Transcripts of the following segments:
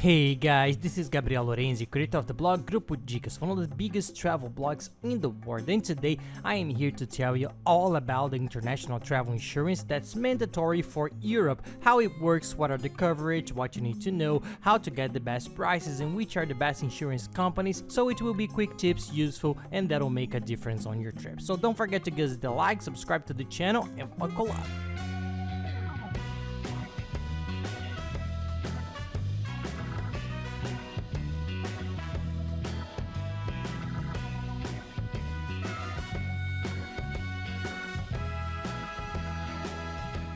Hey guys, this is Gabriel Lorenzi, creator of the blog Grupo Dicas, one of the biggest travel blogs in the world, and today I am here to tell you all about the international travel insurance that's mandatory for Europe, how it works, what are the coverage, what you need to know, how to get the best prices, and which are the best insurance companies, so it will be quick tips, useful, and that'll make a difference on your trip. So don't forget to give us the like, subscribe to the channel, and buckle up.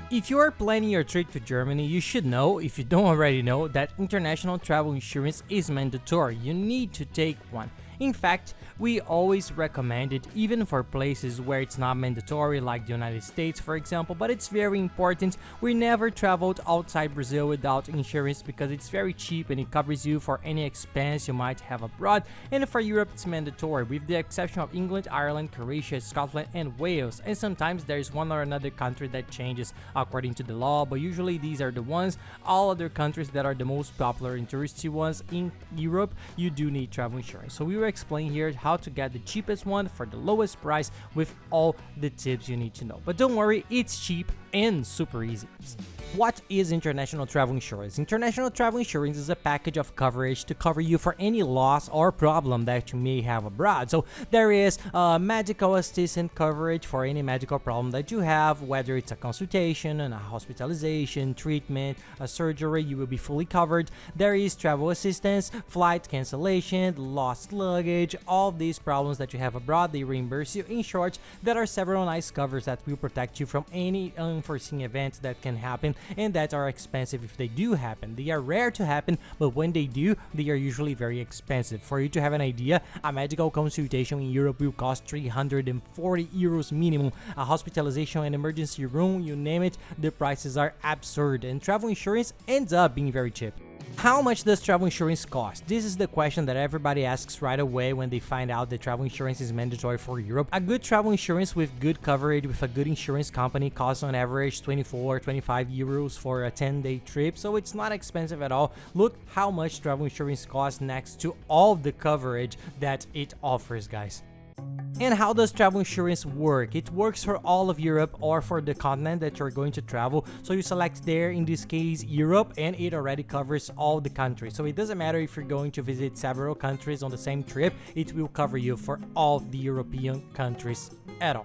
If you are planning your trip to Germany, you should know, if you don't already know, that international travel insurance is mandatory. You need to take one. In fact, we always recommend it even for places where it's not mandatory, like the United States for example, but it's very important. We never traveled outside Brazil without insurance because it's very cheap and it covers you for any expense you might have abroad, and for Europe it's mandatory with the exception of England, Ireland, Croatia, Scotland and Wales, and sometimes there's one or another country that changes according to the law, but usually these are the ones. All other countries that are the most popular and touristy ones in Europe, you do need travel insurance. So we will explain here how to get the cheapest one for the lowest price with all the tips you need to know. But don't worry, it's cheap and super easy. What is international travel insurance? International travel insurance is a package of coverage to cover you for any loss or problem that you may have abroad. So there is medical assistant coverage for any medical problem that you have, whether it's a consultation, a hospitalization, treatment, a surgery, you will be fully covered. There is travel assistance, flight cancellation, lost luggage, all these problems that you have abroad, they reimburse you. In short, there are several nice covers that will protect you from any unforeseen event that can happen, and that are expensive if they do happen. They are rare to happen, but when they do, they are usually very expensive. For you to have an idea, a medical consultation in Europe will cost 340 euros minimum. A hospitalization and emergency room, you name it, the prices are absurd, and travel insurance ends up being very cheap. How much does travel insurance cost? This is the question that everybody asks right away when they find out that travel insurance is mandatory for Europe. A good travel insurance with good coverage with a good insurance company costs on average 24-25 euros for a 10-day trip, so it's not expensive at all. Look how much travel insurance costs next to all the coverage that it offers, guys. And how does travel insurance work? It works for all of Europe or for the continent that you're going to travel. So you select there, in this case Europe, and it already covers all the countries. So it doesn't matter if you're going to visit several countries on the same trip, it will cover you for all the European countries at all.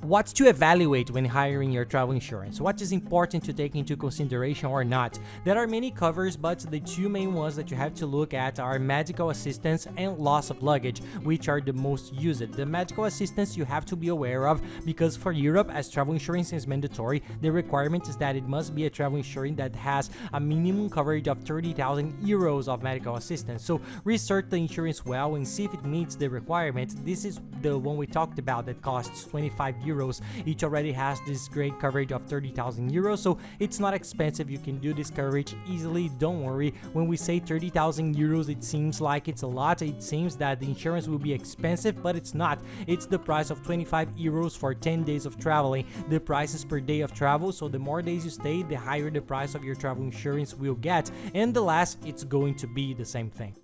What to evaluate when hiring your travel insurance? What is important to take into consideration or not? There are many covers, but the two main ones that you have to look at are medical assistance and loss of luggage, which are the most used. The medical assistance you have to be aware of because for Europe, as travel insurance is mandatory, the requirement is that it must be a travel insurance that has a minimum coverage of 30,000 euros of medical assistance. So research the insurance well and see if it meets the requirement. This is the one we talked about that costs 25 euros. It already has this great coverage of 30,000 euros, so it's not expensive. You can do this coverage easily, don't worry. When we say 30,000 euros, it seems like it's a lot. It seems that the insurance will be expensive, but it's not. It's the price of 25 euros for 10 days of traveling. The price is per day of travel, so the more days you stay, the higher the price of your travel insurance will get, and the less it's going to be the same thing.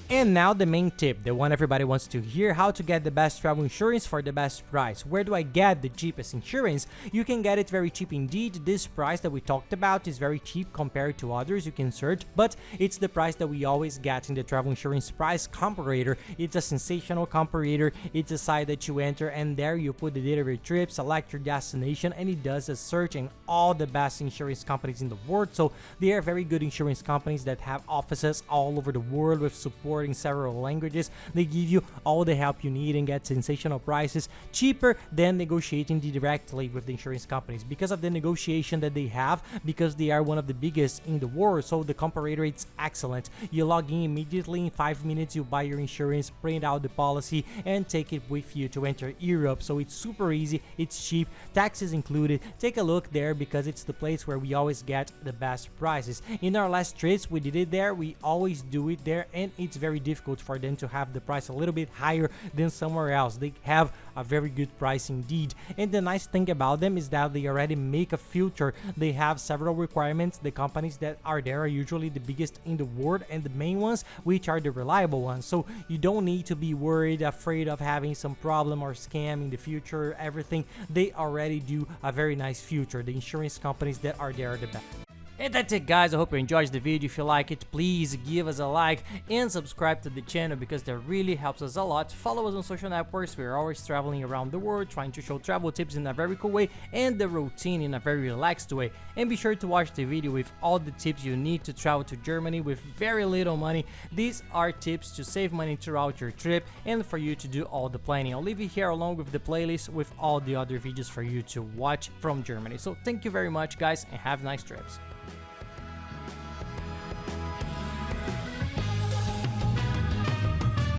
And now the main tip, the one everybody wants to hear, how to get the best travel insurance for the best price. Where do I get the cheapest insurance? You can get it very cheap indeed. This price that we talked about is very cheap compared to others. You can search, but it's the price that we always get in the travel insurance price comparator. It's a sensational comparator. It's a site that you enter and there you put the date of your trip, select your destination, and it does a search in all the best insurance companies in the world. So they are very good insurance companies that have offices all over the world with support in several languages. They give you all the help you need and get sensational prices, cheaper than negotiating directly with the insurance companies because of the negotiation that they have, because they are one of the biggest in the world. So the comparator, it's excellent. You log in immediately, in 5 minutes you buy your insurance, print out the policy and take it with you to enter Europe. So it's super easy, it's cheap, taxes included. Take a look there because it's the place where we always get the best prices. In our last trips we did it there, we always do it there, and it's very very difficult for them to have the price a little bit higher than somewhere else. They have a very good price indeed. And the nice thing about them is that they already make a filter. They have several requirements. The companies that are there are usually the biggest in the world and the main ones, which are the reliable ones. So you don't need to be worried, afraid of having some problem or scam in the future. Everything, they already do a very nice filter. The insurance companies that are there are the best. And that's it, guys. I hope you enjoyed the video. If you like it, please give us a like and subscribe to the channel, because that really helps us a lot. Follow us on social networks. We're always traveling around the world, trying to show travel tips in a very cool way and the routine in a very relaxed way. And be sure to watch the video with all the tips you need to travel to Germany with very little money. These are tips to save money throughout your trip and for you to do all the planning. I'll leave it here along with the playlist with all the other videos for you to watch from Germany. So thank you very much, guys, and have nice trips.